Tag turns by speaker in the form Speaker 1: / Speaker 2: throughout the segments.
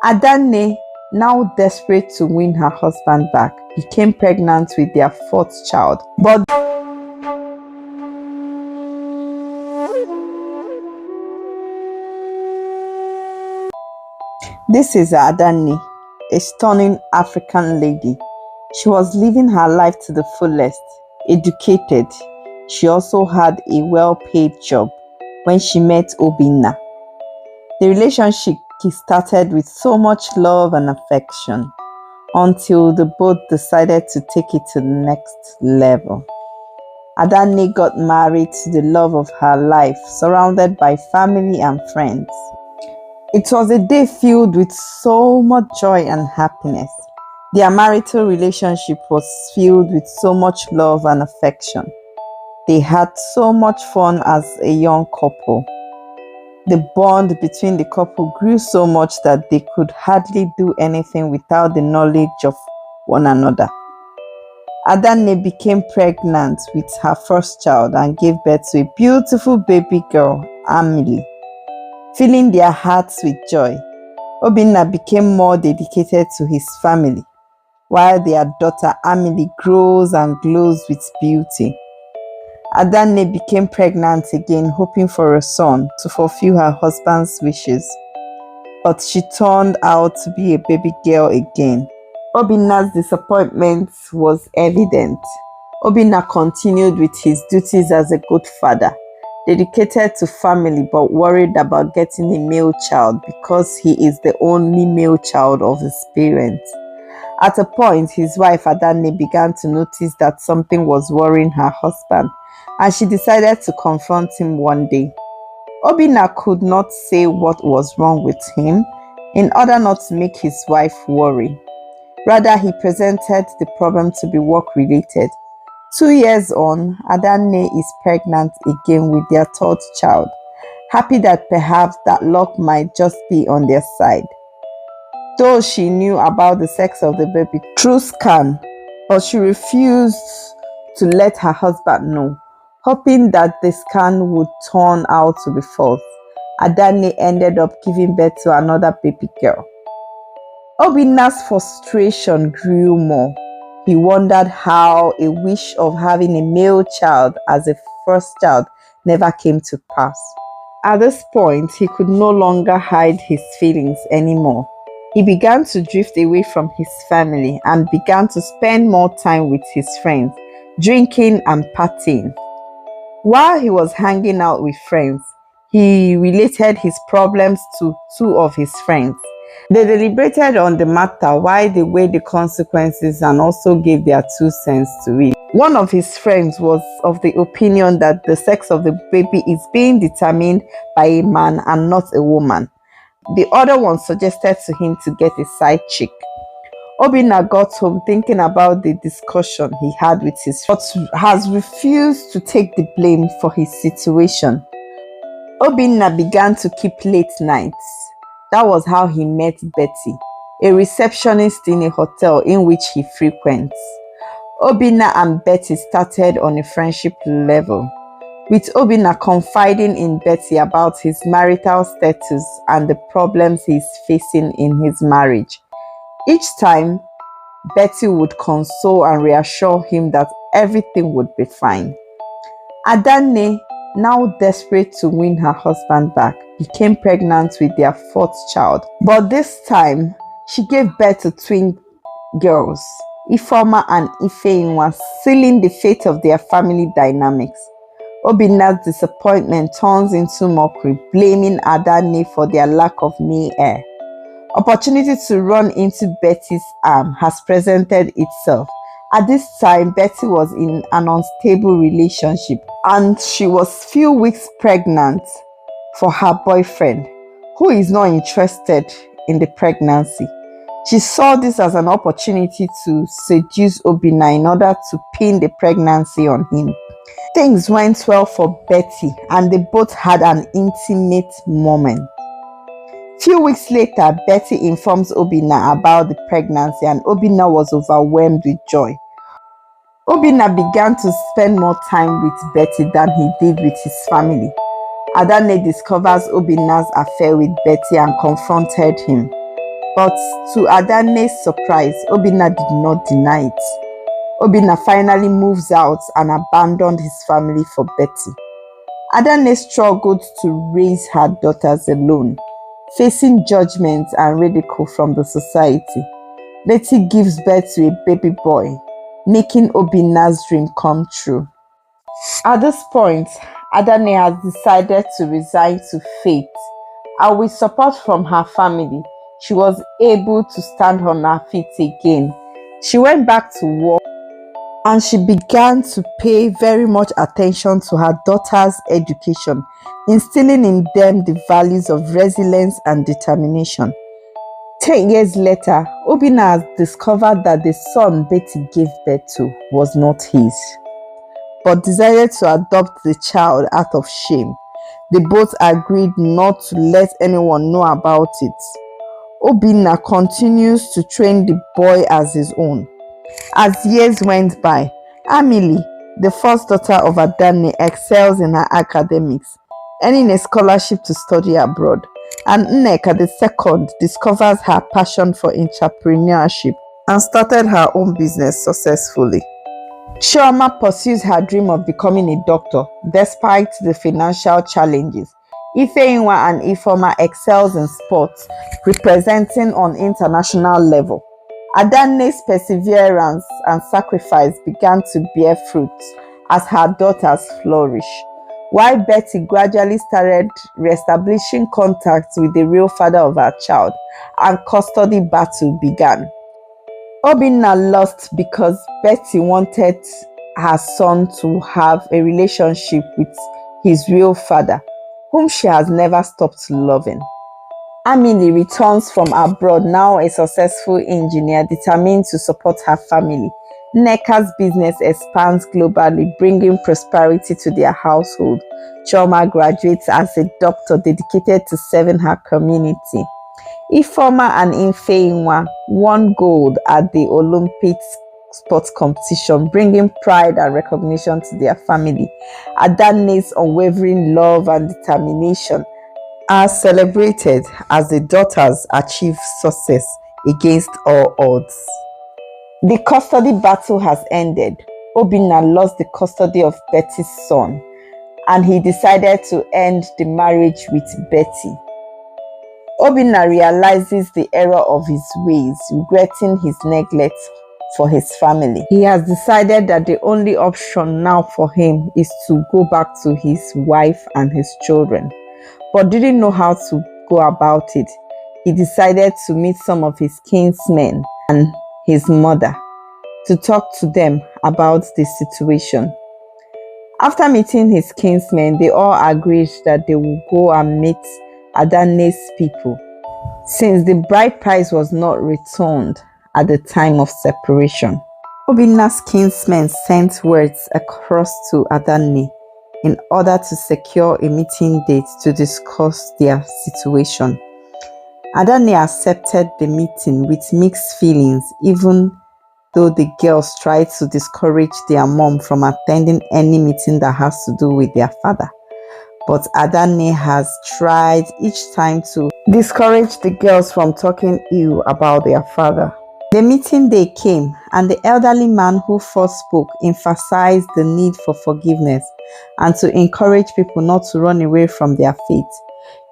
Speaker 1: Adan, now desperate to win her husband back, became pregnant with their fourth child. But this is Adan, a stunning African lady. She was living her life to the fullest, educated. She also had a well-paid job when she met Obina. The relationship started with so much love and affection until the both decided to take it to the next level. Adan got married to the love of her life, surrounded by family and friends. It was a day filled with so much joy and happiness. Their marital relationship was filled with so much love and affection. They had so much fun as a young couple. The bond between the couple grew so much that they could hardly do anything without the knowledge of one another. Adan became pregnant with her first child and gave birth to a beautiful baby girl, Emily. Filling their hearts with joy, Obina became more dedicated to his family, while their daughter Emily grows and glows with beauty. Adan became pregnant again, hoping for a son to fulfill her husband's wishes. But she turned out to be a baby girl again. Obina's disappointment was evident. Obina continued with his duties as a good father, dedicated to family but worried about getting a male child because he is the only male child of his parents. At a point, his wife Adan began to notice that something was worrying her husband, and she decided to confront him one day. Obina could not say what was wrong with him in order not to make his wife worry. Rather, he presented the problem to be work-related. 2 years on, Adan is pregnant again with their third child, happy that perhaps that luck might just be on their side. Though she knew about the sex of the baby through scan, but she refused to let her husband know, hoping that the scan would turn out to be false. Adan ended up giving birth to another baby girl. Obina's frustration grew more. He wondered how a wish of having a male child as a first child never came to pass. At this point, he could no longer hide his feelings anymore. He began to drift away from his family and began to spend more time with his friends, drinking and partying. While he was hanging out with friends, he related his problems to two of his friends. They deliberated on the matter while they weighed the consequences and also gave their 2 cents to it. One of his friends was of the opinion that the sex of the baby is being determined by a man and not a woman. The other one suggested to him to get a side chick. Obina got home thinking about the discussion he had with his friend, but has refused to take the blame for his situation. Obina began to keep late nights. That was how he met Betty, a receptionist in a hotel in which he frequents. Obina and Betty started on a friendship level, with Obina confiding in Betty about his marital status and the problems he is facing in his marriage. Each time, Betty would console and reassure him that everything would be fine. Adan, now desperate to win her husband back, became pregnant with their fourth child. But this time, she gave birth to twin girls, Ifeoma and Ifeinwa, sealing the fate of their family dynamics. Obina's disappointment turns into mockery, blaming Adan for their lack of male heir. Opportunity to run into Betty's arm has presented itself. At this time, Betty was in an unstable relationship and she was few weeks pregnant for her boyfriend, who is not interested in the pregnancy. She saw this as an opportunity to seduce Obina in order to pin the pregnancy on him. Things went well for Betty and they both had an intimate moment. Few weeks later, Betty informs Obina about the pregnancy and Obina was overwhelmed with joy. Obina began to spend more time with Betty than he did with his family. Adan discovers Obina's affair with Betty and confronted him. But to Adane's surprise, Obina did not deny it. Obina finally moves out and abandoned his family for Betty. Adane struggled to raise her daughters alone, facing judgment and ridicule from the society. Betty gives birth to a baby boy, making Obina's dream come true. At this point, Adane has decided to resign to fate, and with support from her family, she was able to stand on her feet again. She went back to work and she began to pay very much attention to her daughter's education, instilling in them the values of resilience and determination. 10 years later, Obina has discovered that the son Betty gave birth to was not his, but decided to adopt the child out of shame. They both agreed not to let anyone know about it. Obina continues to train the boy as his own. As years went by, Amelie, the first daughter of Adane, excels in her academics, earning a scholarship to study abroad, and Nneka, the second, discovers her passion for entrepreneurship and started her own business successfully. Chioma pursues her dream of becoming a doctor despite the financial challenges. Ifeinwa and Ifeoma excels in sports, representing on international level. Adane's perseverance and sacrifice began to bear fruit as her daughters flourish, while Betty gradually started re-establishing contact with the real father of her child, and custody battle began. Obina lost because Betty wanted her son to have a relationship with his real father, whom she has never stopped loving. Amelie returns from abroad, now a successful engineer determined to support her family. Nneka's business expands globally, bringing prosperity to their household. Chioma graduates as a doctor dedicated to serving her community. Ifeoma and Ifeinwa won gold at the Olympic sports competition, bringing pride and recognition to their family. Adane's unwavering love and determination are celebrated as the daughters achieve success against all odds. The custody battle has ended. Obina lost the custody of Betty's son, and he decided to end the marriage with Betty. Obina realizes the error of his ways, regretting his neglect for his family. He has decided that the only option now for him is to go back to his wife and his children, but didn't know how to go about it. He decided to meet some of his kinsmen and his mother to talk to them about the situation. After meeting his kinsmen, they all agreed that they would go and meet Adane's people, since the bride price was not returned at the time of separation. Obina's kinsmen sent words across to Adane in order to secure a meeting date to discuss their situation. Adane accepted the meeting with mixed feelings, even though the girls tried to discourage their mom from attending any meeting that has to do with their father. But Adane has tried each time to discourage the girls from talking ill about their father. The meeting day came, and the elderly man who first spoke emphasized the need for forgiveness and to encourage people not to run away from their faith.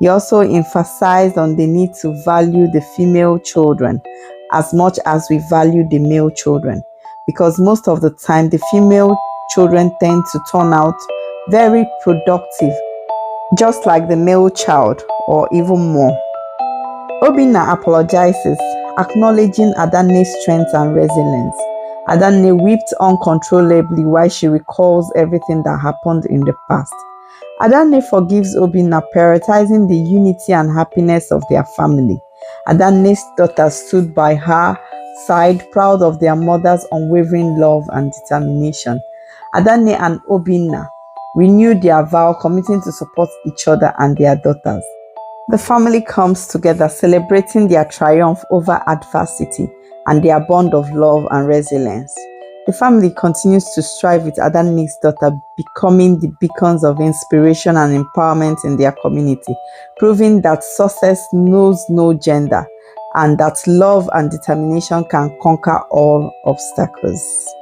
Speaker 1: He also emphasized on the need to value the female children as much as we value the male children, because most of the time the female children tend to turn out very productive, just like the male child, or even more. Obina apologizes, acknowledging Adane's strength and resilience. Adane wept uncontrollably while she recalls everything that happened in the past. Adane forgives Obina, prioritizing the unity and happiness of their family. Adane's daughters stood by her side, proud of their mother's unwavering love and determination. Adane and Obina renewed their vow, committing to support each other and their daughters. The family comes together, celebrating their triumph over adversity and their bond of love and resilience. The family continues to strive, with Adane's daughter becoming the beacons of inspiration and empowerment in their community, proving that success knows no gender. and that love and determination can conquer all obstacles.